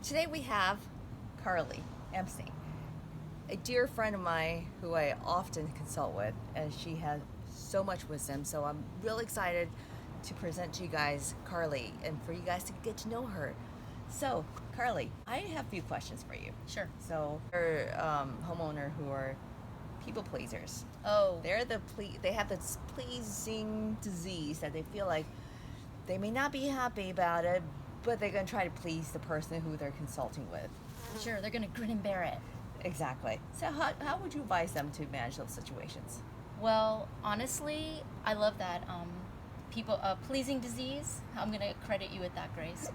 Today we have Carly Ebenstein, a dear friend of mine who I often consult with, and she has so much wisdom. So I'm really excited to present to you guys Carly and for you guys to get to know her. So, Carly, I have a few questions for you. Sure. So, for homeowner who are people pleasers, Oh, they have this pleasing disease that they feel like they may not be happy about it, but they're going to try to please the person who they're consulting with. sure. They're going to grin and bear it. Exactly. So, how would you advise them to manage those situations? Well, honestly, I love that. People, pleasing disease. I'm going to credit you with that, Grace.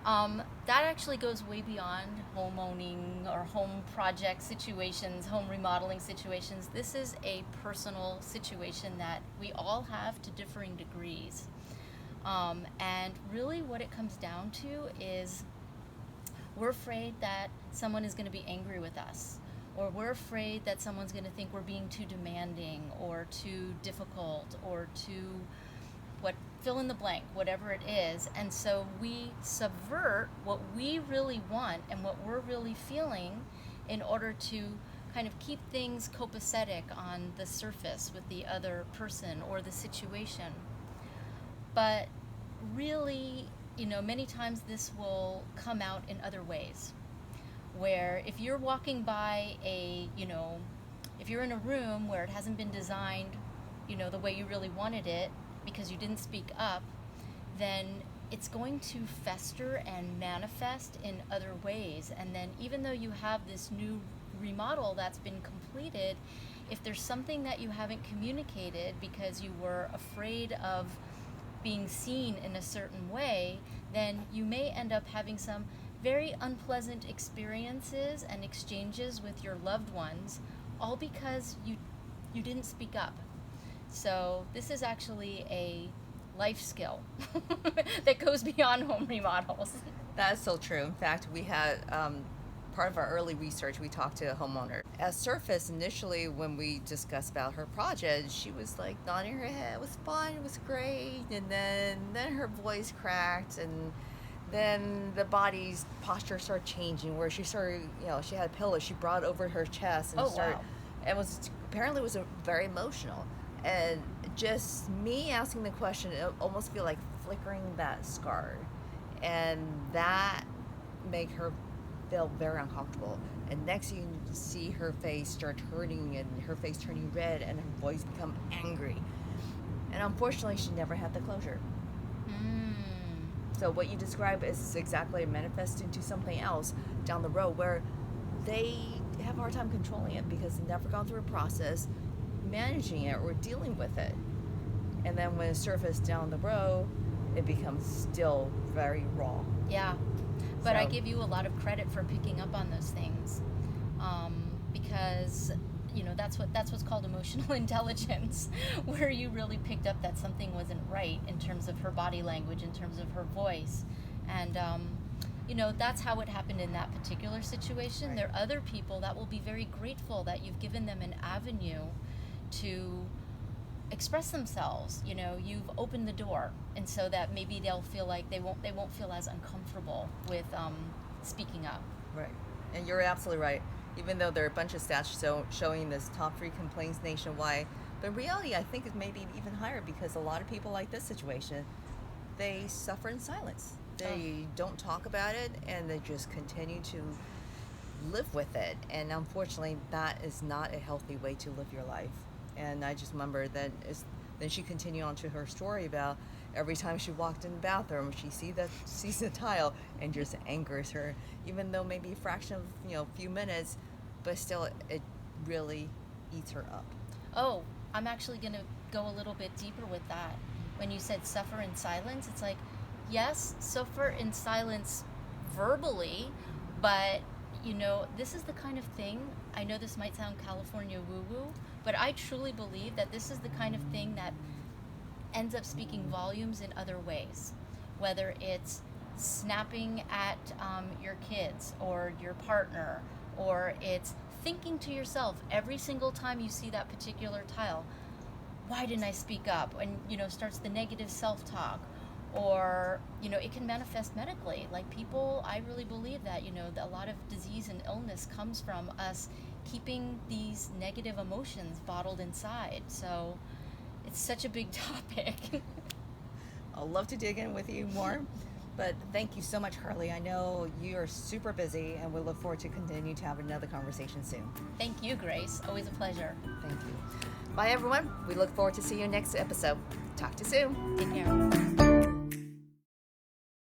That actually goes way beyond homeowning or home project situations, home remodeling situations. This is a personal situation that we all have to differing degrees. And really, what it comes down to is we're afraid that someone is going to be angry with us, or we're afraid that someone's going to think we're being too demanding or too difficult or too fill in the blank, whatever it is. And so we subvert what we really want and what we're really feeling in order to kind of keep things copacetic on the surface with the other person or the situation. But really, many times this will come out in other ways. Where if you're walking by if you're in a room where it hasn't been designed, the way you really wanted it because you didn't speak up, then it's going to fester and manifest in other ways. And then even though you have this new remodel that's been completed, if there's something that you haven't communicated because you were afraid of being seen in a certain way, then you may end up having some very unpleasant experiences and exchanges with your loved ones, all because you didn't speak up. So this is actually a life skill that goes beyond home remodels. That is so true. In fact, we had part of our early research, we talked to a homeowner. At surface, initially, when we discussed about her project, she was like nodding her head. It was fun. It was great. And then her voice cracked, and then the body's posture started changing. Where she started, she had a pillow. She brought it over her chest and started. Wow. And apparently it was very emotional. And just me asking the question, it almost feel like flickering that scar, and that make her feel very uncomfortable. And next you see her face start turning, and her face turning red, and her voice become angry. And unfortunately, she never had the closure. So what you describe is exactly manifesting to something else down the road, where they have a hard time controlling it because they've never gone through a process managing it or dealing with it. And then when it surfaces down the road, it becomes still very raw. Yeah. But I give you a lot of credit for picking up on those things, because that's what's called emotional intelligence, where you really picked up that something wasn't right in terms of her body language, in terms of her voice, and that's how it happened in that particular situation. Right. There are other people that will be very grateful that you've given them an avenue to express themselves. You've opened the door, and so that maybe they'll feel like they won't feel as uncomfortable with speaking up. Right. And you're absolutely right. Even though there are a bunch of stats showing this top 3 complaints nationwide, but in reality, I think it's maybe even higher because a lot of people like this situation, they suffer in silence. They don't talk about it, and they just continue to live with it. And unfortunately, that is not a healthy way to live your life. And I just remember that then she continued on to her story about every time she walked in the bathroom, she sees the tile and just angers her, even though maybe a fraction of few minutes, but still it really eats her up. Oh, I'm actually going to go a little bit deeper with that. When you said suffer in silence, it's like, yes, suffer in silence verbally, but this is the kind of thing, I know this might sound California woo-woo, but I truly believe that this is the kind of thing that ends up speaking volumes in other ways. Whether it's snapping at your kids or your partner, or it's thinking to yourself every single time you see that particular tile, why didn't I speak up? And starts the negative self-talk. or it can manifest medically. Like people, I really believe that that a lot of disease and illness comes from us keeping these negative emotions bottled inside. So it's such a big topic. I'll love to dig in with you more. But thank you so much, Carly. I know you are super busy, and we look forward to continue to have another conversation soon. Thank you, Grace. Always a pleasure. Thank you. Bye, everyone. We look forward to seeing you next episode. Talk to you soon. Take care.